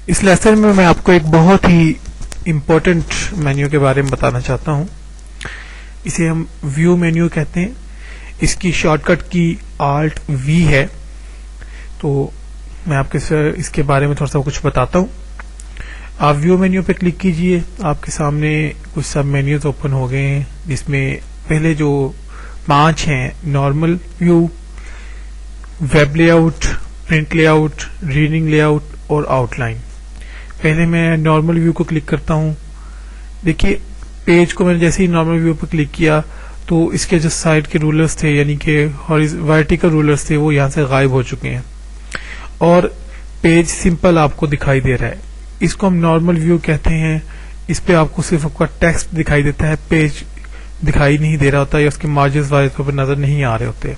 اس lesson میں میں آپ کو ایک بہت ہی امپورٹنٹ مینیو کے بارے میں بتانا چاہتا ہوں. اسے ہم ویو مینیو کہتے ہیں. اس کی شارٹ کٹ کی آلٹ وی ہے. تو میں آپ کے اس کے بارے میں تھوڑا سا کچھ بتاتا ہوں. آپ ویو مینیو پہ کلک کیجئے. آپ کے سامنے کچھ سب مینیوز اوپن ہو گئے ہیں جس میں پہلے جو 5 ہیں: normal view, web layout, print layout, reading layout اور آؤٹ لائن. پہلے میں نارمل ویو کو کلک کرتا ہوں. دیکھیے پیج کو میں نے جیسے ہی نارمل ویو پہ کلک کیا تو اس کے جو سائڈ کے رولرز تھے یعنی کہ ورٹیکل رولرز تھے وہ یہاں سے غائب ہو چکے ہیں اور پیج سمپل آپ کو دکھائی دے رہا ہے. اس کو ہم نارمل ویو کہتے ہیں. اس پہ آپ کو صرف آپ کا ٹیکسٹ دکھائی دیتا ہے، پیج دکھائی نہیں دے رہا ہوتا یا اس کے مارجنز والے طور پر نظر نہیں آ رہے ہوتے.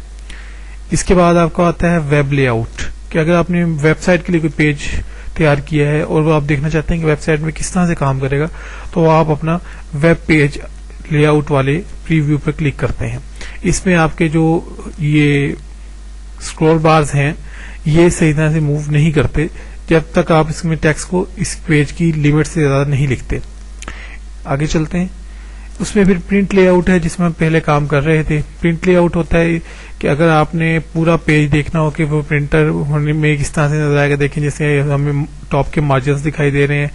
اس کے بعد آپ کو آتا ہے ویب لے آؤٹ، کہ اگر آپ نے ویب سائٹ کے لیے کوئی پیج تیار کیا ہے اور وہ آپ دیکھنا چاہتے ہیں کہ ویب سائٹ میں کس طرح سے کام کرے گا تو آپ اپنا ویب پیج لے آؤٹ والے پریویو پہ کلک کرتے ہیں. اس میں آپ کے جو یہ اسکرول بارز ہیں یہ صحیح طرح سے موو نہیں کرتے جب تک آپ اس میں ٹیکسٹ کو اس پیج کی لمٹ سے زیادہ نہیں لکھتے. آگے چلتے ہیں. اس میں پھر پرنٹ لے آؤٹ ہے جس میں ہم پہلے کام کر رہے تھے. پرنٹ لے آؤٹ ہوتا ہے کہ اگر آپ نے پورا پیج دیکھنا ہو کہ وہ پرنٹر ہونے میں کس طرح سے نظر آئے گا. دیکھیں جیسے ہمیں ٹاپ کے مارجنز دکھائی دے رہے ہیں.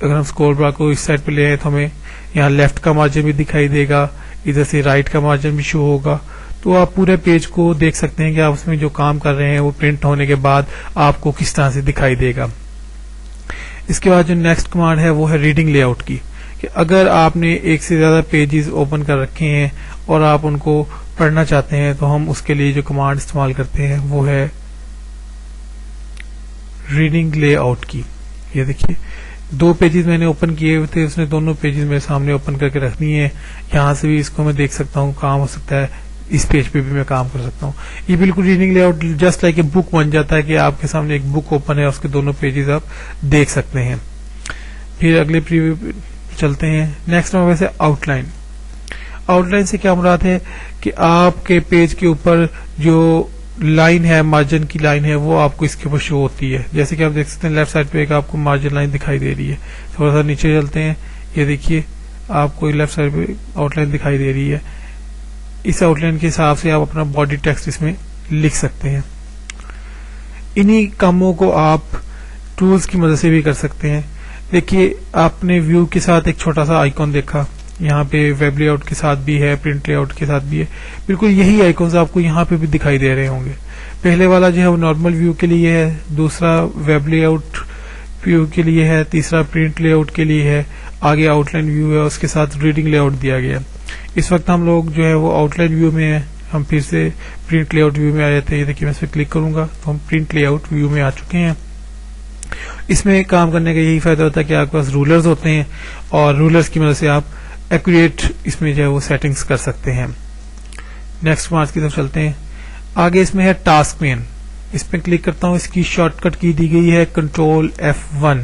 اگر ہم اسکرول بار کو اس سائڈ پہ لے آئے تو ہمیں یہاں لیفٹ کا مارجن بھی دکھائی دے گا، ادھر سے رائٹ کا مارجن بھی شو ہوگا. تو آپ پورے پیج کو دیکھ سکتے ہیں کہ آپ اس میں جو کام کر رہے ہیں وہ پرنٹ ہونے کے بعد آپ کو کس طرح سے دکھائی دے گا. اس کے بعد جو نیکسٹ کمانڈ ہے وہ ہے ریڈنگ لے آؤٹ کی، کہ اگر آپ نے ایک سے زیادہ پیجز اوپن کر رکھے ہیں اور آپ ان کو پڑھنا چاہتے ہیں تو ہم اس کے لیے جو کمانڈ استعمال کرتے ہیں وہ ہے ریڈنگ لے آؤٹ کی. یہ دیکھیے 2 پیجز میں نے اوپن کیے ہوئے تھے، اس نے دونوں پیجز میرے سامنے اوپن کر کے رکھنی ہے. یہاں سے بھی اس کو میں دیکھ سکتا ہوں، کام ہو سکتا ہے اس پیج پہ بھی میں کام کر سکتا ہوں. یہ بالکل reading layout just like a book بن جاتا ہے کہ آپ کے سامنے ایک بک اوپن ہے اور اس کے دونوں پیجز آپ دیکھ سکتے ہیں. پھر اگلے پریویو چلتے ہیں. نیکسٹ میں ویسے آؤٹ لائن. آؤٹ لائن سے کیا مراد ہے کہ آپ کے پیج کے اوپر جو لائن ہے، مارجن کی لائن ہے، وہ آپ کو اس کے اوپر شو ہوتی ہے. جیسے کہ آپ دیکھ سکتے ہیں لیفٹ سائڈ پہ ایک آپ کو مارجن لائن دکھائی دے رہی ہے. تھوڑا سا نیچے چلتے ہیں. یہ دیکھیے آپ کو لیفٹ سائڈ پہ آؤٹ لائن دکھائی دے رہی ہے. اس آؤٹ لائن کے حساب سے آپ اپنا باڈی ٹیکسٹ اس میں لکھ سکتے ہیں. انہی کاموں کو آپ ٹولز کی مدد سے بھی کر سکتے ہیں. دیکھیے آپ نے ویو کے ساتھ ایک چھوٹا سا آئیکن دیکھا، یہاں پہ ویب لے آؤٹ کے ساتھ بھی ہے، پرنٹ لے آؤٹ کے ساتھ بھی ہے. بالکل یہی آئیکنز آپ کو یہاں پہ بھی دکھائی دے رہے ہوں گے. پہلے والا جو ہے وہ نارمل ویو کے لیے ہے، دوسرا ویب لے آؤٹ ویو کے لیے ہے، تیسرا پرنٹ لے آؤٹ کے لیے ہے، آگے آؤٹ لائن ویو ہے، اس کے ساتھ ریڈنگ لے آؤٹ دیا گیا. اس وقت ہم لوگ جو ہے وہ آؤٹ لائن ویو میں ہیں. ہم پھر سے پرنٹ لے آؤٹ ویو میں آ جاتے ہیں. یہ دیکھیے میں اس پہ کلک کروں گا تو ہم پرنٹ لے آؤٹ ویو میں آ چکے ہیں. اس میں کام کرنے کا یہی فائدہ ہوتا ہے کہ آپ کے پاس رولرز ہوتے ہیں اور رولرز کی مدد سے آپ ایکوریٹ اس میں جو ہے وہ سیٹنگز کر سکتے ہیں. نیکسٹ مارچ کی طرف چلتے ہیں. آگے اس میں ہے ٹاسک مین. اس پہ کلک کرتا ہوں. اس کی شارٹ کٹ کی دی گئی ہے کنٹرول F1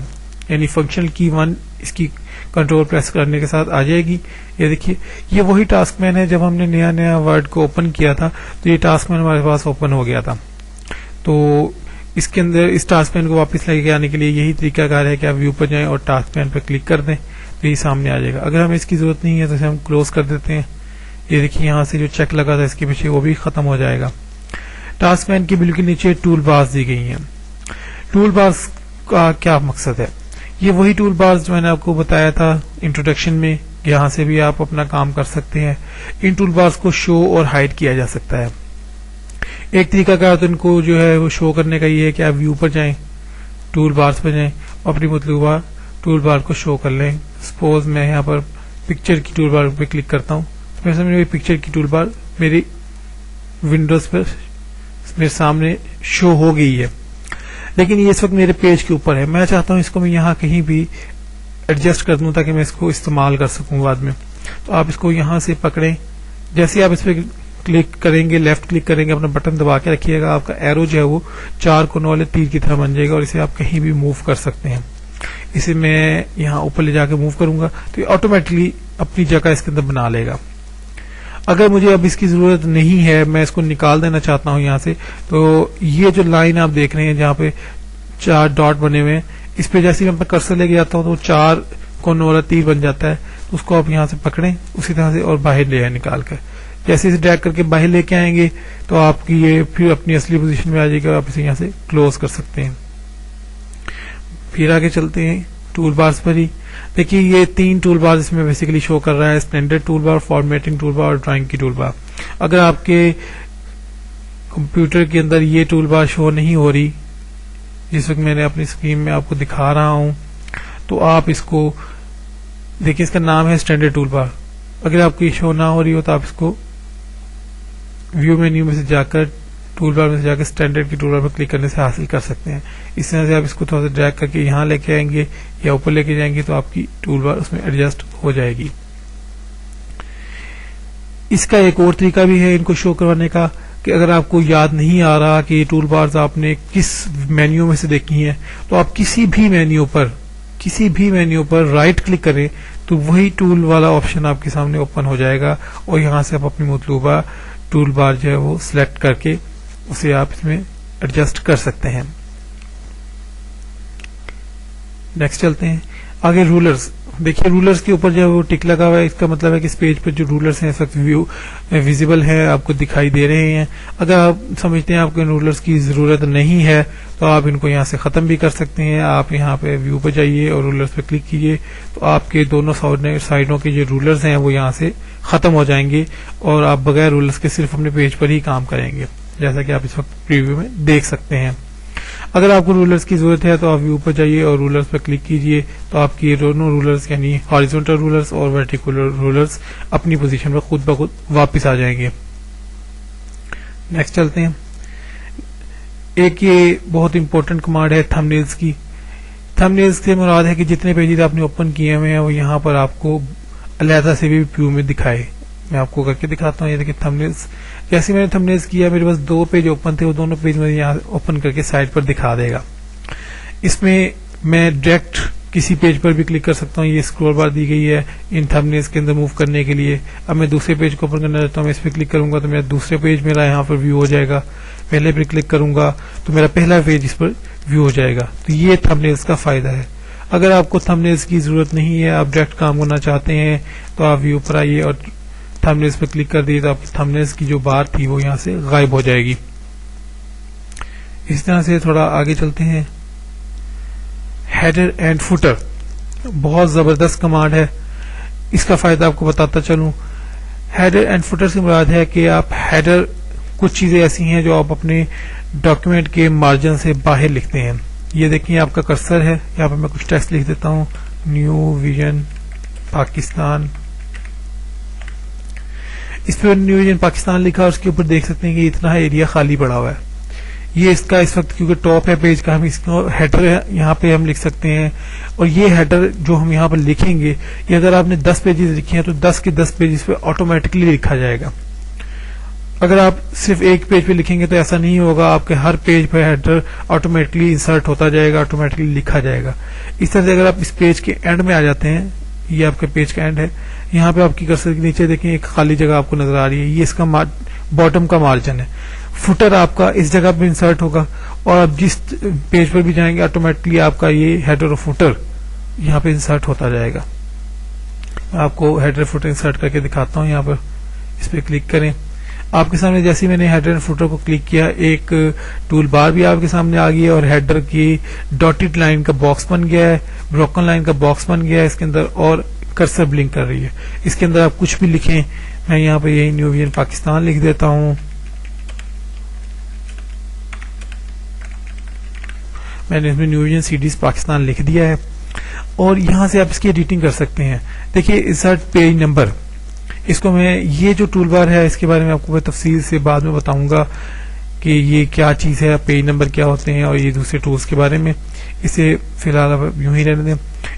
یعنی فنکشنل کی 1. اس کی کنٹرول پریس کرنے کے ساتھ آ جائے گی. یہ دیکھیے یہ وہی ٹاسک مین ہے جب ہم نے نیا ورڈ کو اوپن کیا تھا تو یہ ٹاسک مین ہمارے پاس اوپن ہو گیا تھا. تو اس کے اندر اس ٹاسک مین کو واپس لے کے آنے کے لیے یہی طریقہ کار ہے کہ آپ ویو پر جائیں اور ٹاسک مین پہ کلک کر دیں تو یہ سامنے آ جائے گا. اگر ہمیں اس کی ضرورت نہیں ہے تو اسے ہم کلوز کر دیتے ہیں. یہ دیکھیے یہاں سے جو چیک لگا تھا اس کے پیچھے وہ بھی ختم ہو جائے گا. ٹاسک مین کے بالکل نیچے ٹول بارز دی گئی ہیں. ٹول بارز کا کیا مقصد ہے؟ یہ وہی ٹول بارز جو میں نے آپ کو بتایا تھا انٹروڈکشن میں، یہاں سے بھی آپ اپنا کام کر سکتے ہیں. ان ٹول بارز کو شو اور ہائڈ کیا جا سکتا ہے. ایک طریقہ کار تو ان کو جو ہے وہ شو کرنے کا یہ ہے کہ آپ ویو پر جائیں، ٹول بارز پر جائیں اور اپنی مطلوبہ ٹول بار کو شو کر لیں. سپوز میں یہاں پر پکچر کی ٹول بار پہ کلک کرتا ہوں. ویسے میری پکچر کی ٹول بار میری ونڈوز پر میرے سامنے شو ہو گئی ہے، لیکن یہ اس وقت میرے پیج کے اوپر ہے. میں چاہتا ہوں اس کو میں یہاں کہیں بھی ایڈجسٹ کر دوں تاکہ میں اس کو استعمال کر سکوں بعد میں. تو آپ اس کو یہاں سے پکڑیں. جیسے آپ اس پہ کلک کریں گے، لیفٹ کلک کریں گے، اپنا بٹن دبا کے رکھیے گا، آپ کا ایرو جو ہے وہ 4 کونوں والے تیر کی طرح بن جائے گا اور اسے آپ کہیں بھی موو کر سکتے ہیں. اسے میں یہاں اوپر لے جا کے موو کروں گا تو یہ آٹومیٹکلی اپنی جگہ اس کے اندر بنا لے گا. اگر مجھے اب اس کی ضرورت نہیں ہے، میں اس کو نکال دینا چاہتا ہوں یہاں سے، تو یہ جو لائن آپ دیکھ رہے ہیں جہاں پہ 4 ڈاٹ بنے ہوئے ہیں، اس پہ جیسے میں کرسر لے کے جاتا ہوں تو وہ 4 کونوں والا تیر بن جاتا ہے. تو اس کو آپ یہاں سے پکڑیں اسی طرح سے اور باہر لے آئیں نکال کر. جیسے اسے ڈریگ کر کے باہر لے کے آئیں گے تو آپ کی یہ پھر اپنی اصلی پوزیشن میں آ جائے گا. آپ اسے یہاں سے کلوز کر سکتے ہیں. پھر آگے چلتے ہیں ٹول بارز پر ہی. دیکھیے یہ 3 ٹول بار اس میں بیسیکلی شو کر رہا ہے: اسٹینڈرڈ ٹول بار، فارمیٹنگ ٹول بار اور ڈرائنگ کی ٹول بار. اگر آپ کے کمپیوٹر کے اندر یہ ٹول بار شو نہیں ہو رہی جس وقت میں نے اپنی اسکرین میں آپ کو دکھا رہا ہوں تو آپ اس کو دیکھیں، اس کا نام ہے اسٹینڈرڈ ٹول بار. اگر آپ کو یہ شو نہ ہو رہی ہو تو آپ اس کو ویو مینیو میں سے جا کر ٹول بار میں سے جا کے اسٹینڈرڈ کی ٹول بار پر کلک کرنے سے حاصل کر سکتے ہیں. اس طرح سے آپ اس کو تھوڑا سا ڈریگ کر کے یہاں لے کے آئیں گے یا اوپر لے کے جائیں گے تو آپ کی ٹول بار اس میں ایڈجسٹ ہو جائے گی. اس کا ایک اور طریقہ بھی ہے ان کو شو کروانے کا کہ اگر آپ کو یاد نہیں آ رہا کہ یہ ٹول بارز آپ نے کس مینیو میں سے دیکھی ہیں تو آپ کسی بھی مینیو پر رائٹ کلک کریں تو وہی ٹول والا آپشن آپ کے سامنے اوپن ہو جائے گا اور یہاں سے آپ اپنی مطلوبہ ٹول بار جو ہے وہ سلیکٹ کر کے اسے آپ اس میں ایڈجسٹ کر سکتے ہیں. نیکسٹ چلتے ہیں آگے. رولرز. دیکھیے رولرز کے اوپر جو ہے وہ ٹک لگا ہوا ہے. اس کا مطلب ہے کہ اس پیج پر جو رولرز ہیں اس وقت ویزیبل ہیں، آپ کو دکھائی دے رہے ہیں. اگر آپ سمجھتے ہیں آپ کو رولرز کی ضرورت نہیں ہے تو آپ ان کو یہاں سے ختم بھی کر سکتے ہیں. آپ یہاں پہ ویو پہ جائیے اور رولرز پہ کلک کیجیے تو آپ کے دونوں سائڈوں کے جو رولرز ہیں وہ یہاں سے ختم ہو جائیں گے اور آپ بغیر رولرز کے صرف اپنے پیج پر ہی کام کریں گے، جیسا کہ آپ اس وقت پریویو میں دیکھ سکتے ہیں. اگر آپ کو رولرز کی ضرورت ہے تو آپ ویو پر جائیے اور رولرز پر کلک کیجیے تو آپ کی دونوں رولرز یعنی ہاریزونٹل رولرز اور ورٹیکل رولرز اپنی پوزیشن پر خود بخود واپس آ جائیں گے. نیکسٹ چلتے ہیں. ایک یہ بہت امپورٹنٹ کمانڈ ہے تھم نیلز کی. تھم نیلز سے مراد ہے کہ جتنے پیجز آپ نے اوپن کیے ہوئے ہیں وہ یہاں پر آپ کو علیحدہ سے بھی ویو میں دکھائے. میں آپ کو کر کے دکھاتا ہوں. یہ دیکھیں تھم نیلز. جیسے میں نے تھم نیلز کیا میرے پاس 2 پیج اوپن تھے، وہ دونوں پیج میں یہاں اوپن کر کے سائڈ پر دکھا دے گا. اس میں میں ڈائریکٹ کسی پیج پر بھی کلک کر سکتا ہوں. یہ اسکرول بار دی گئی ہے ان تھم نیلز کے اندر موو کرنے کے لیے. اب میں دوسرے پیج کو اوپن کرنا چاہتا ہوں، میں اس پہ کلک کروں گا تو میرا دوسرے پیج میرا یہاں پر ویو ہو جائے گا. پہلے پہ کلک کروں گا تو میرا پہلا پیج اس پر ویو ہو جائے گا. تو یہ تھم نیلز کا فائدہ ہے. اگر آپ کو تھم نیلز کی ضرورت نہیں ہے، آپ ڈائریکٹ کام کرنا چاہتے ہیں تو آپ ویو پر آئیے اور تھم نیلز پہ کلک کر دیے تو آپ تھم نیلز کی جو بار تھی وہ یہاں سے غائب ہو جائے گی. اس طرح سے تھوڑا آگے چلتے ہیں. ہیڈر اینڈ فوٹر بہت زبردست کمانڈ ہے. اس کا فائدہ آپ کو بتاتا چلوں. ہیڈر اینڈ فوٹر سے مراد ہے کہ آپ ہیڈر کچھ چیزیں ایسی ہیں جو آپ اپنے ڈاکیومنٹ کے مارجن سے باہر لکھتے ہیں. یہ دیکھیں آپ کا کرسر ہے، یہاں پہ میں کچھ ٹیکسٹ لکھ دیتا ہوں. New vision Pakistan. اس پہ نیو ویژن پاکستان لکھا اور اس کے اوپر دیکھ سکتے ہیں کہ اتنا ایریا خالی پڑا ہوا ہے. یہ اس کا اس وقت کیونکہ ٹاپ ہے پیج کا، ہم اس کو ہیڈر یہاں پہ ہم لکھ سکتے ہیں. اور یہ ہیڈر جو ہم یہاں پر لکھیں گے یہ اگر آپ نے 10 پیجز لکھے ہیں تو 10 کے 10 پیجز پہ آٹومیٹکلی لکھا جائے گا. اگر آپ صرف ایک پیج پہ لکھیں گے تو ایسا نہیں ہوگا. آپ کے ہر پیج پہ ہیڈر آٹومیٹکلی انسرٹ ہوتا جائے گا، آٹومیٹکلی لکھا جائے گا. اس طرح سے اگر آپ اس پیج کے اینڈ میں آ جاتے ہیں، یہ آپ کا پیج کا اینڈ ہے، یہاں پہ آپ کی کرسر کے نیچے دیکھیں ایک خالی جگہ آپ کو نظر آ رہی ہے، یہ اس کا باٹم کا مارجن ہے. فوٹر آپ کا اس جگہ پہ انسرٹ ہوگا اور آپ جس پیج پر بھی جائیں گے آٹومیٹکلی آپ کا یہ ہیڈر اور فوٹر یہاں پہ انسرٹ ہوتا جائے گا. میں آپ کو ہیڈر فوٹر انسرٹ کر کے دکھاتا ہوں. یہاں پر اس پہ کلک کریں. آپ کے سامنے جیسے میں نے ہیڈر اینڈ فوٹر کو کلک کیا ایک ٹول بار بھی آپ کے سامنے آ گئی ہے اور ہیڈر کی ڈاٹڈ لائن کا باکس بن گیا ہے، بروکن لائن کا باکس بن گیا ہے اس کے اندر اور کرسر بلنک کر رہی ہے. اس کے اندر آپ کچھ بھی لکھیں. میں یہاں پہ یہی نیو ویژن پاکستان لکھ دیتا ہوں. میں نے اس میں نیو ویژن سیڈیز پاکستان لکھ دیا ہے اور یہاں سے آپ اس کی ایڈیٹنگ کر سکتے ہیں. دیکھیے انسرٹ پیج نمبر، اس کو میں یہ جو ٹول بار ہے اس کے بارے میں آپ کو تفصیل سے بعد میں بتاؤں گا کہ یہ کیا چیز ہے، پیج نمبر کیا ہوتے ہیں اور یہ دوسرے ٹولز کے بارے میں. اسے فی الحال آپ یوں ہی رہنے دیں.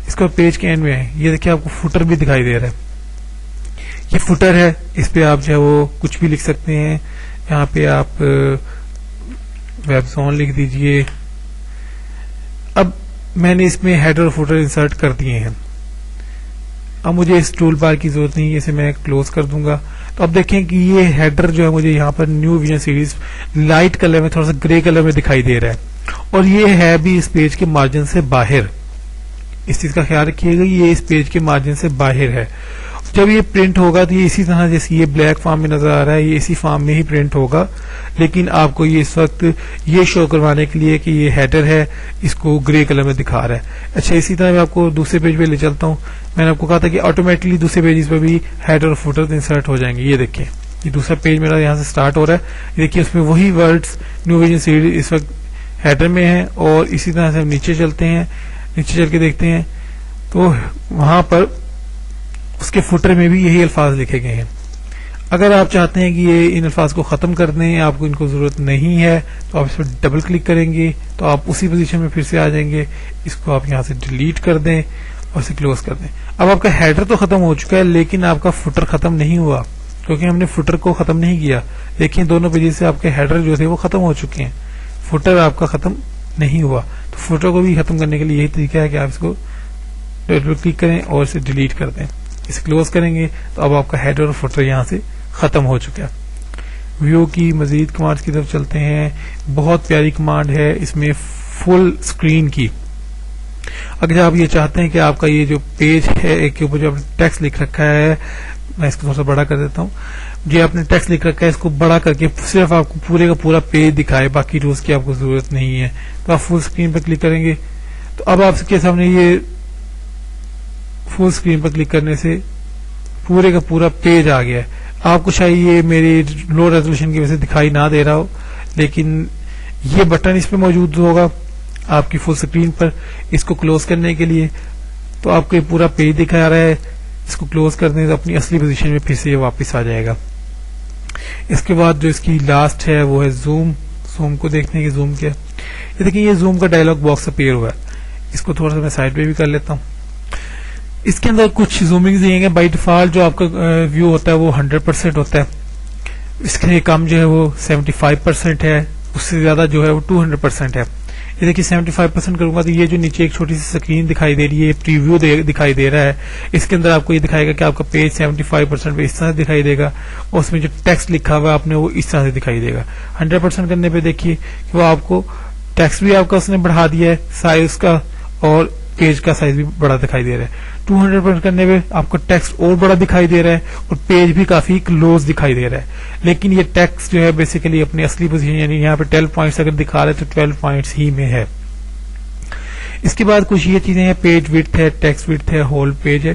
اس کو پیج کے اینڈ میں ہے، یہ دیکھیں آپ کو فوٹر بھی دکھائی دے رہا ہے. یہ فوٹر ہے، اس پہ آپ جو ہے وہ کچھ بھی لکھ سکتے ہیں. یہاں پہ آپ ویب زون لکھ دیجئے. اب میں نے اس میں ہیڈر اور فوٹر انسرٹ کر دیے ہیں. اب مجھے اس ٹول بار کی ضرورت نہیں ہے، اسے میں کلوز کر دوں گا. تو اب دیکھیں کہ یہ ہیڈر جو ہے مجھے یہاں پر new vision series light colour میں، تھوڑا سا گرے کلر میں دکھائی دے رہا ہے اور یہ ہے بھی اس پیج کے مارجن سے باہر. اس چیز کا خیال رکھیے گا یہ اس پیج کے مارجن سے باہر ہے. جب یہ پرنٹ ہوگا تو یہ اسی طرح جیسے یہ بلیک فارم میں نظر آ رہا ہے یہ اسی فارم میں ہی پرنٹ ہوگا, لیکن آپ کو یہ اس وقت یہ شو کروانے کے لیے کہ یہ ہیڈر ہے اس کو گرے کلر میں دکھا رہا ہے. اچھا اسی طرح میں آپ کو دوسرے پیج پہ لے چلتا ہوں. میں نے آپ کو کہا تھا کہ آٹومیٹکلی دوسرے پیجز پہ بھی ہیڈر اور فوٹر انسرٹ ہو جائیں گے. یہ دیکھیں یہ دوسرا پیج میرا یہاں سے سٹارٹ ہو رہا ہے. دیکھیے اس میں وہی ورڈز نیو ویژن سیریز اس وقت ہیڈر میں ہیں, اور اسی طرح سے ہم نیچے چلتے ہیں, نیچے چل کے دیکھتے ہیں تو وہاں پر اس کے فوٹر میں بھی یہی الفاظ لکھے گئے ہیں. اگر آپ چاہتے ہیں کہ یہ ان الفاظ کو ختم کر دیں, آپ کو ان کو ضرورت نہیں ہے, تو آپ اس پر ڈبل کلک کریں گے تو آپ اسی پوزیشن میں پھر سے آ جائیں گے. اس کو آپ یہاں سے ڈیلیٹ کر دیں اور اسے کلوز کر دیں. اب آپ کا ہیڈر تو ختم ہو چکا ہے لیکن آپ کا فوٹر ختم نہیں ہوا, کیونکہ ہم نے فوٹر کو ختم نہیں کیا. دیکھیں دونوں پیجز سے آپ کے ہیڈر جو تھے وہ ختم ہو چکے ہیں, فوٹر آپ کا ختم نہیں ہوا. تو فوٹر کو بھی ختم کرنے کے لیے یہی طریقہ ہے کہ آپ اس کو ڈبل کلک کریں اور اسے ڈیلیٹ کر دیں. اسے کلوز کریں گے تو اب آپ کا ہیڈر اور فوٹر یہاں سے ختم ہو چکا ہے. ویو کی مزید کمانڈز کی طرف چلتے ہیں. بہت پیاری کمانڈ ہے اس میں فل اسکرین کی. اگر آپ یہ چاہتے ہیں کہ آپ کا یہ جو پیج ہے ایک کے اوپر جو آپ نے ٹیکسٹ لکھ رکھا ہے, میں اس کو تھوڑا سا بڑا کر دیتا ہوں, جو آپ نے ٹیکسٹ لکھ رکھا ہے اس کو بڑا کر کے صرف آپ کو پورے کا پورا پیج دکھائے, باقی روز کی آپ کو ضرورت نہیں ہے, تو آپ فل اسکرین پر کلک کریں گے تو اب آپ کے سامنے یہ فل اسکرین پر کلک کرنے سے پورے کا پورا پیج آ گیا ہے. آپ کو شاید یہ میری لو ریزولوشن کی وجہ سے دکھائی نہ دے رہا ہو, لیکن یہ بٹن اس پہ موجود ہوگا آپ کی فل اسکرین پر. اس کو کلوز کرنے کے لیے تو آپ کو یہ پورا پیج دکھا رہا ہے, اس کو کلوز کر دیں تو اپنی اصلی پوزیشن میں پھر سے یہ واپس آ جائے گا. اس کے بعد جو اس کی لاسٹ ہے وہ ہے زوم. زوم کو دیکھنے کی زوم کیا, یہ دیکھیں یہ زوم کا ڈائلاگ باکس اپیئر ہوا ہے. اس کو تھوڑا سا میں سائڈ پہ بھی کر لیتا ہوں. اس کے اندر کچھ زومنگ دیے گے. بائی ڈیفالٹ جو آپ کا ویو ہوتا ہے وہ 100% ہوتا ہے, اس کے کم جو ہے وہ 75% ہے, اس سے زیادہ جو ہے وہ 200% ہے. یہ دیکھیے 75% کروں گا تو یہ جو نیچے ایک چھوٹی سی اسکرین دکھائی دے رہی ہے, پریویو دکھائی دے رہا ہے, اس کے اندر آپ کو یہ دکھائے گا کہ آپ کا پیج 75% پہ اس طرح سے دکھائی دے گا, اور اس میں جو ٹیکسٹ لکھا ہوا ہے آپ نے وہ اس طرح سے دکھائی دے گا. 100% کرنے پہ دیکھیے کہ وہ آپ کو ٹیکسٹ بھی آپ کا اس نے بڑھا دیا ہے سائز کا, اور پیج کا سائز بھی بڑا دکھائی دے رہا ہے. 200% کرنے پہ آپ کو ٹیکسٹ اور بڑا دکھائی دے رہا ہے اور پیج بھی کافی کلوز دکھائی دے رہا ہے, لیکن یہ ٹیکسٹ جو ہے بیسیکلی اپنی اصلی پوزیشن یعنی یہاں پہ 12 پوائنٹس اگر دکھا رہے تو 12 پوائنٹس ہی میں ہے. اس کے بعد کچھ یہ چیزیں ہیں, پیج وڈتھ ہے, ٹیکسٹ وڈتھ ہے, ہول پیج ہے.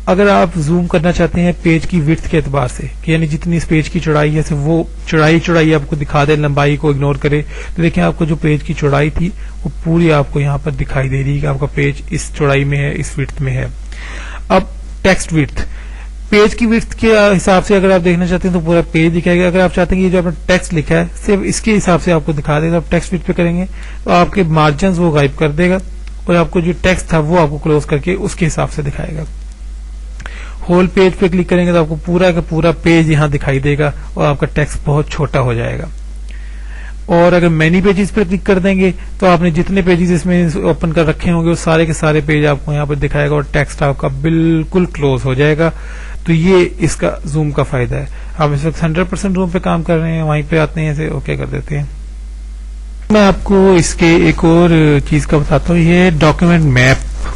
اگر آپ زوم کرنا چاہتے ہیں پیج کی وڈتھ کے اعتبار سے کہ یعنی جتنی اس پیج کی چوڑائی ہے وہ چوڑائی آپ کو دکھا دے, لمبائی کو اگنور کرے, تو دیکھیں آپ کو جو پیج کی چوڑائی تھی وہ پوری آپ کو یہاں پر دکھائی دے رہی ہے کہ آپ کا پیج اس چوڑائی میں ہے, اس وڈتھ میں ہے. اب ٹیکسٹ وڈتھ, پیج کی وڈتھ کے حساب سے اگر آپ دیکھنا چاہتے ہیں تو پورا پیج دکھائے گا. اگر آپ چاہتے ہیں کہ یہ جو آپ نے ٹیکسٹ لکھا ہے صرف اس کے حساب سے آپ کو دکھا دے گا. آپ ٹیکسٹ وڈتھ پہ کریں گے تو آپ کے مارجنز وہ غائب کر دے گا, اور آپ کو جو ٹیکسٹ تھا وہ آپ کو کلوز کر کے اس کے حساب سے دکھائے گا. ہول پیج پہ کلک کریں گے تو آپ کو پورا کا پورا پیج یہاں دکھائی دے گا اور آپ کا ٹیکسٹ بہت چھوٹا ہو جائے گا. اور اگر مینی پیجز پر کلک کر دیں گے تو آپ نے جتنے پیجز اس میں اوپن کر رکھے ہوں گے وہ سارے کے سارے پیج آپ کو یہاں پر دکھائے گا اور ٹیکسٹ آپ کا بالکل کلوز ہو جائے گا. تو یہ اس کا زوم کا فائدہ ہے. آپ اس وقت 100% زوم پہ کام کر رہے ہیں, وہیں پہ آتے ہیں, اسے اوکے کر دیتے ہیں. میں آپ کو اس کے ایک اور چیز کا بتاتا ہوں, یہ ڈاکیومنٹ میپ.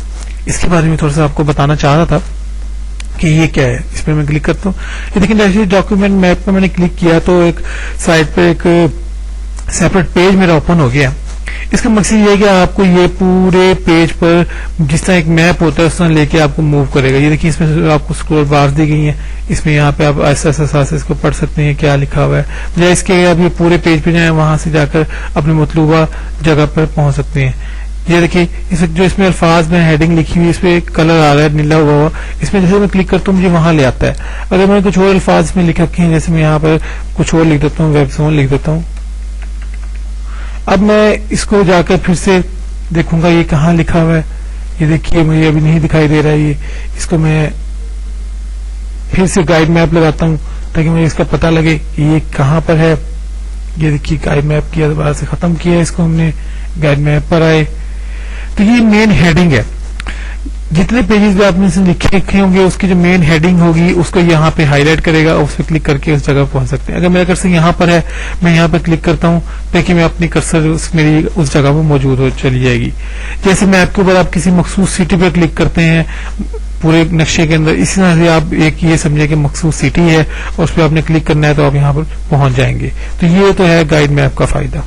اس کے بارے میں تھوڑا سا آپ کو بتانا چاہ رہا تھا کہ یہ کیا ہے. اس پہ میں کلک کرتا ہوں, یہ دیکھیں جیسے ڈاکیومنٹ میپ پہ میں نے کلک کیا تو ایک سائٹ پہ ایک سیپریٹ پیج میرا اوپن ہو گیا. اس کا مقصد یہ ہے کہ آپ کو یہ پورے پیج پر جس طرح ایک میپ ہوتا ہے اس طرح لے کے آپ کو موو کرے گا. یہ دیکھیں اس میں آپ کو اسکرول بارز دی گئی ہیں, اس میں یہاں پہ آپ ایسا اس کو پڑھ سکتے ہیں کیا لکھا ہوا ہے. بجائے اس کے آپ یہ پورے پیج پہ جائیں, وہاں سے جا کر اپنے مطلوبہ جگہ پر پہنچ سکتے ہیں. یہ دیکھیں جو اس میں الفاظ میں ہیڈنگ لکھی ہوئی اس پہ کلر آ رہا ہے نیلا ہوا ہوا, اس میں جیسے میں کلک کرتا ہوں مجھے وہاں لے آتا ہے. اگر میں نے کچھ اور الفاظ میں لکھ رکھے ہیں جیسے میں یہاں پر کچھ اور لکھ دیتا ہوں, ویب زون لکھ دیتا ہوں. اب میں اس کو جا کر پھر سے دیکھوں گا یہ کہاں لکھا ہوا ہے. یہ دیکھیے مجھے ابھی نہیں دکھائی دے رہا ہے. یہ اس کو میں پھر سے گائیڈ میپ لگاتا ہوں تاکہ مجھے اس کا پتہ لگے کہ یہ کہاں پر ہے. یہ دیکھیے گائیڈ میپ کیا, دوبارہ سے ختم کیا اس کو ہم نے, گائیڈ میپ پر آئے. تو یہ مین ہیڈنگ ہے. جتنے پیجز بھی آپ نے لکھے ہوں گے اس کی جو مین ہیڈنگ ہوگی اس کو یہاں پہ ہائی لائٹ کرے گا اور اس پہ کلک کر کے اس جگہ پہنچ سکتے ہیں. اگر میرا کرسر یہاں پر ہے میں یہاں پہ کلک کرتا ہوں دیکھیں میں اپنی کرسر میری اس جگہ پہ موجود ہو چلی جائے گی. جیسے میپ کے اوپر آپ کسی مخصوص سٹی پہ کلک کرتے ہیں پورے نقشے کے اندر, اسی طرح سے آپ ایک یہ سمجھیں کہ مخصوص سٹی ہے اور اس پہ آپ نے کلک کرنا ہے تو آپ یہاں پر پہنچ جائیں گے. تو یہ تو ہے گائیڈ میپ کا فائدہ.